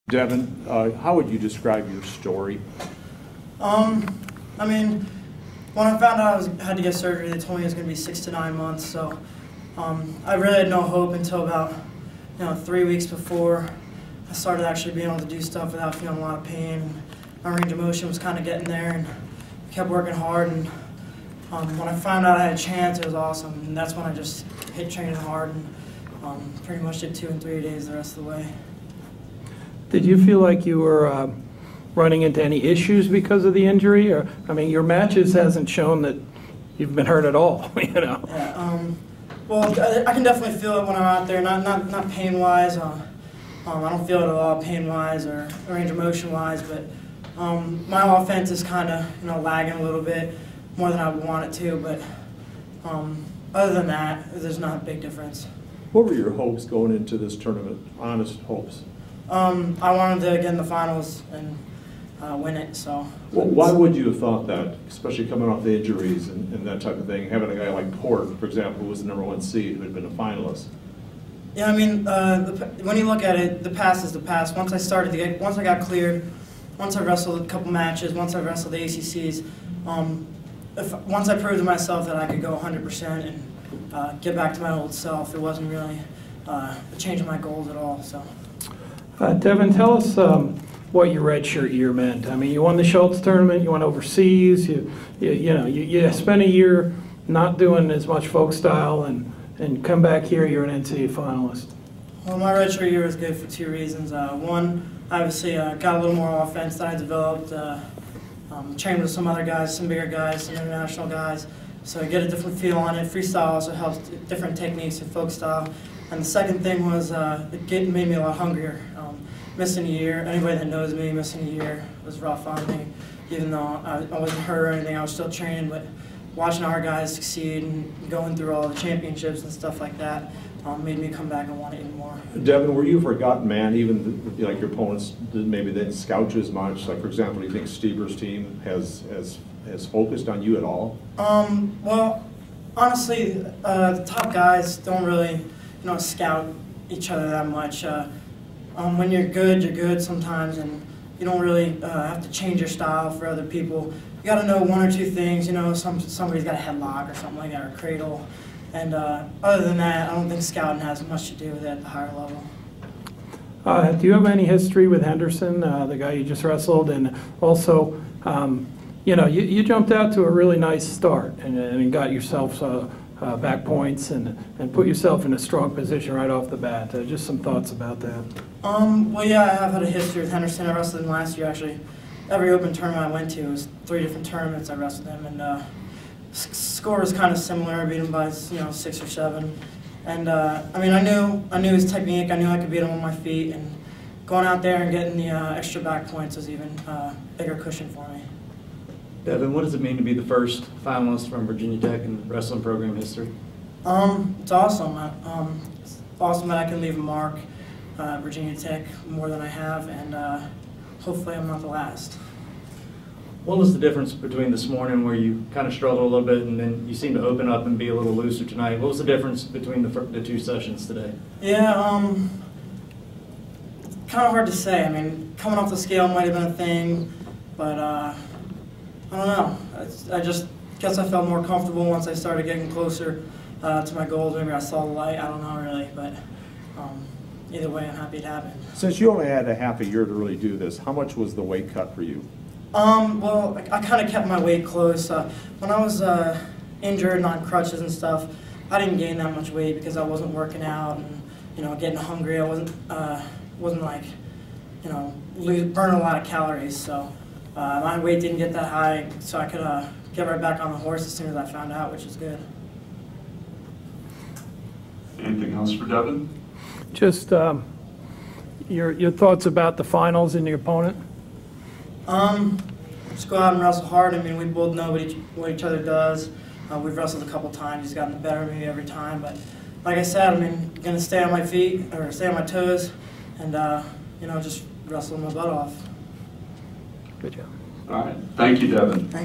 Devin, how would you describe your story? I mean, when I found out I had to get surgery, they told me it was going to be 6 to 9 months. So I really had no hope until about 3 weeks before I started actually being able to do stuff without feeling a lot of pain. My range of motion was kind of getting there, and I kept working hard. And when I found out I had a chance, it was awesome. And that's when I just hit training hard and pretty much did 2 and 3 days the rest of the way. Did you feel like you were running into any issues because of the injury? Or, I mean, your matches hasn't shown that you've been hurt at all, Yeah, well, I can definitely feel it when I'm out there, not pain-wise. I don't feel it at all pain-wise or range of motion-wise, but my offense is kind of lagging a little bit more than I would want it to, but other than that, there's not a big difference. What were your hopes going into this tournament? Honest hopes? I wanted to get in the finals and win it. So. Well, why would you have thought that, especially coming off the injuries and that type of thing? Having a guy like Port, for example, who was the #1 seed, who had been a finalist. Yeah, I mean, when you look at it, the past is the past. Once I got cleared, once I wrestled a couple matches, once I wrestled the ACCs, once I proved to myself that I could go 100% and get back to my old self, it wasn't really a change in my goals at all. So. Devin, tell us what your redshirt year meant. I mean, you won the Schultz tournament, you went overseas, you spent a year not doing as much folk style, and come back here, you're an NCAA finalist. Well, my redshirt year was good for 2 reasons. One, obviously got a little more offense that I developed, trained with some other guys, some bigger guys, some international guys, so I get a different feel on it. Freestyle also helps different techniques in folk style. And the second thing was it made me a lot hungrier. Missing a year, anybody that knows me, missing a year was rough on me. Even though I wasn't hurt or anything, I was still training, but watching our guys succeed and going through all the championships and stuff like that made me come back and want it even more. Devin, were you a forgotten man, even like your opponents maybe didn't scout you as much? Like, for example, do you think Stieber's team has focused on you at all? Well, honestly, the top guys don't really scout each other that much. When you're good sometimes, and you don't really have to change your style for other people. You got to know 1 or 2 things. Somebody's got a headlock or something like that, or a cradle. And other than that, I don't think scouting has much to do with it at the higher level. Do you have any history with Henderson, the guy you just wrestled? And also, you jumped out to a really nice start and got yourself back points and put yourself in a strong position right off the bat. Just some thoughts about that. Well, yeah, I have had a history with Henderson. I wrestled him last year, actually. Every open tournament I went to, it was 3 different tournaments I wrestled him, and score was kind of similar. I beat him by 6 or 7. And I mean, I knew his technique. I knew I could beat him on my feet, and going out there and getting the extra back points was even bigger cushion for me. Devin, what does it mean to be the first finalist from Virginia Tech in wrestling program history? It's awesome. It's awesome that I can leave a mark at Virginia Tech more than I have, and hopefully I'm not the last. What was the difference between this morning where you kind of struggled a little bit and then you seemed to open up and be a little looser tonight? What was the difference between the 2 sessions today? Yeah, kind of hard to say. I mean, coming off the scale might have been a thing, but I don't know. I just guess I felt more comfortable once I started getting closer to my goals. Maybe I saw the light. I don't know really, but either way, I'm happy it happened. Since you only had a half a year to really do this, how much was the weight cut for you? Well, I kind of kept my weight close. When I was injured and on crutches and stuff, I didn't gain that much weight because I wasn't working out and getting hungry. I wasn't like burning a lot of calories. So my weight didn't get that high, so I could get right back on the horse as soon as I found out, which is good. Anything else for Devin? Just your thoughts about the finals and your opponent? Just go out and wrestle hard. I mean, we both know what each other does. We've wrestled a couple times. He's gotten the better of me every time. But like I said, I mean, I'm gonna stay on my feet or stay on my toes, and just wrestle my butt off. Good job. All right. Thank you, Devin. Thank you.